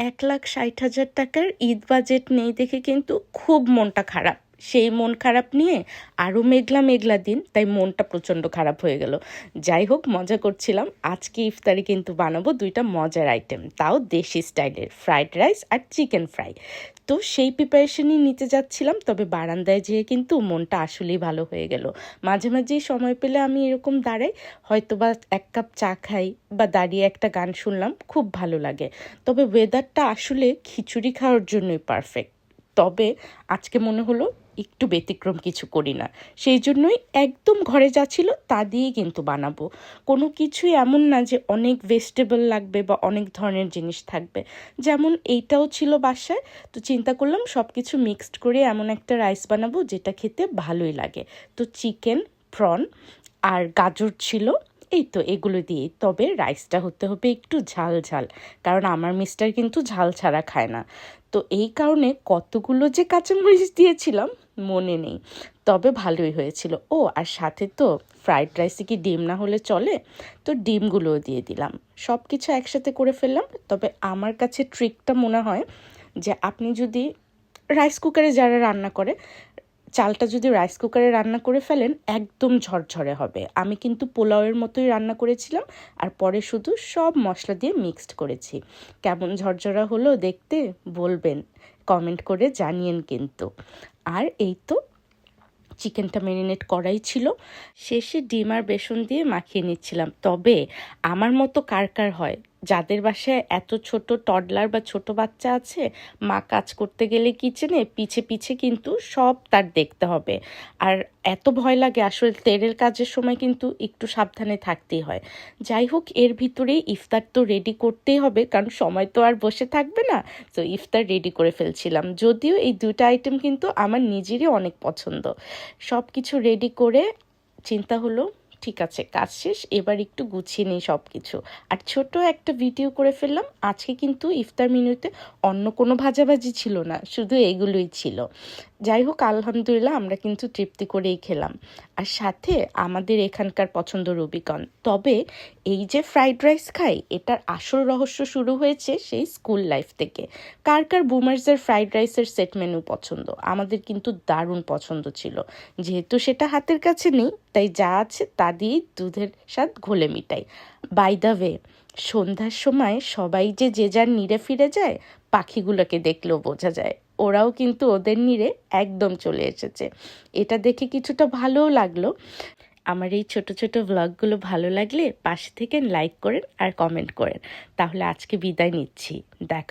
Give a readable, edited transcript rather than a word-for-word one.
1,60,000 টাকার ঈদ বাজেট নেই দেখে কিন্তু খুব মনটা খারাপ। সেই মন খারাপ নিয়ে আরও মেঘলা মেঘলা দিন, তাই মনটা প্রচণ্ড খারাপ হয়ে গেল। যাই হোক, মজা করছিলাম। আজকে ইফতারে কিন্তু বানাবো 2টা মজার আইটেম, তাও দেশি স্টাইলের, ফ্রাইড রাইস আর চিকেন ফ্রাই। তো সেই প্রিপারেশনই নিতে যাচ্ছিলাম, তবে বারান্দায় যেয়ে কিন্তু মনটা আসলেই ভালো হয়ে গেল। মাঝে মাঝেই সময় পেলে আমি এরকম দাঁড়াই, হয়তো বা 1 কাপ চা খাই বা দাঁড়িয়ে একটা গান শুনলাম, খুব ভালো লাগে। তবে ওয়েদারটা আসলে খিচুড়ি খাওয়ার জন্যই পারফেক্ট। তবে আজকে মনে হলো একটু ব্যতিক্রম কিছু করি না, সেই জন্যই একদম ঘরে যা ছিল তা দিয়েই কিন্তু বানাবো। কোনো কিছুই এমন না যে অনেক ভেজিটেবল লাগবে বা অনেক ধরনের জিনিস থাকবে। যেমন এইটাও ছিল বাসায়, তো চিন্তা করলাম সব কিছু মিক্সড করে এমন একটা রাইস বানাবো যেটা খেতে ভালোই লাগে। তো চিকেন, প্রন আর গাজর ছিল, এই তো এগুলো দিয়ে। তবে রাইসটা হতে হবে একটু ঝাল ঝাল, কারণ আমার মিস্টার কিন্তু ঝাল ছাড়া খায় না। তো এই কারণে কতগুলো যে কাঁচামরিচ দিয়েছিলাম মনে নেই, তবে ভালোই হয়েছিল। ও আর সাথে তো ফ্রাইড রাইসে কি ডিম না হলে চলে, তো ডিমগুলোও দিয়ে দিলাম। সব কিছু একসাথে করে ফেললাম। তবে আমার কাছে ট্রিকটা মনে হয় যে আপনি যদি রাইস কুকারে যারা রান্না করে, চালটা যদি রাইস কুকারে রান্না করে ফেলেন একদম ঝরঝরে হবে। আমি কিন্তু পোলাওয়ের মতোই রান্না করেছিলাম, আর পরে শুধু সব মশলা দিয়ে মিক্সড করেছি। কেমন ঝরঝরা হলো দেখতে বলবেন, কমেন্ট করে জানিয়েন কিন্তু। আর এই তো চিকেনটা ম্যারিনেট করাই ছিল, শেষে ডিম আর বেসন দিয়ে মাখিয়ে নিচ্ছিলাম। তবে আমার মতো কার কার হয় যাদের বাসায় এত ছোট টডলার বা ছোট বাচ্চা আছে, মা কাজ করতে গেলে কিচেনে পিছে পিছে কিন্তু সব তার দেখতে হবে, আর এত ভয় লাগে আসলে তেলের কাজের সময় কিন্তু একটু সাবধানে থাকতেই হয়। যাই হোক, এর ভিতরেই ইফতার তো রেডি করতেই হবে, কারণ সময় তো আর বসে থাকবে না। তো ইফতার রেডি করে ফেলছিলাম, যদিও এই 2টা আইটেম কিন্তু আমার নিজেরই অনেক পছন্দ। সব কিছু রেডি করে চিন্তা হলো ঠিক আছে, কাজ শেষ, এবার একটু গুছিয়ে নিই সব কিছু। আর ছোট একটা ভিডিও করে ফেললাম। আজকে কিন্তু ইফতার মেনুতে অন্য কোনো ভাজাভাজি ছিল না, শুধু এগুলোই ছিল। যাই হোক, আলহামদুলিল্লাহ আমরা কিন্তু তৃপ্তি করেই খেলাম। আর সাথে আমাদের এখানকার পছন্দ রুবিকন। তবে এই যে ফ্রাইড রাইস খাই, এটার আসল রহস্য শুরু হয়েছে সেই স্কুল লাইফ থেকে। কার কার বুমার্সের ফ্রাইড রাইসের সেট মেনু পছন্দ? আমাদের কিন্তু দারুণ পছন্দ ছিল। যেহেতু সেটা হাতের কাছে নেই, তাই যা আছে তা দিয়েই দুধের স্বাদ ঘোলে মিটাই। বাই দ্য ওয়ে, সন্ধ্যার সময় সবাই যে যে যার নিরে ফিরে যায়, পাখিগুলোকে দেখলেও বোঝা যায় ওরাও কিন্তু ওদের নিরে একদম চলে এসেছে। এটা দেখে কিছুটা ভালোও লাগলো। আমার এই ছোট ছোট ব্লগগুলো ভালো লাগলে পাশে থেকে লাইক করেন আর কমেন্ট করেন। তাহলে আজকে বিদায় নিচ্ছি, দেখা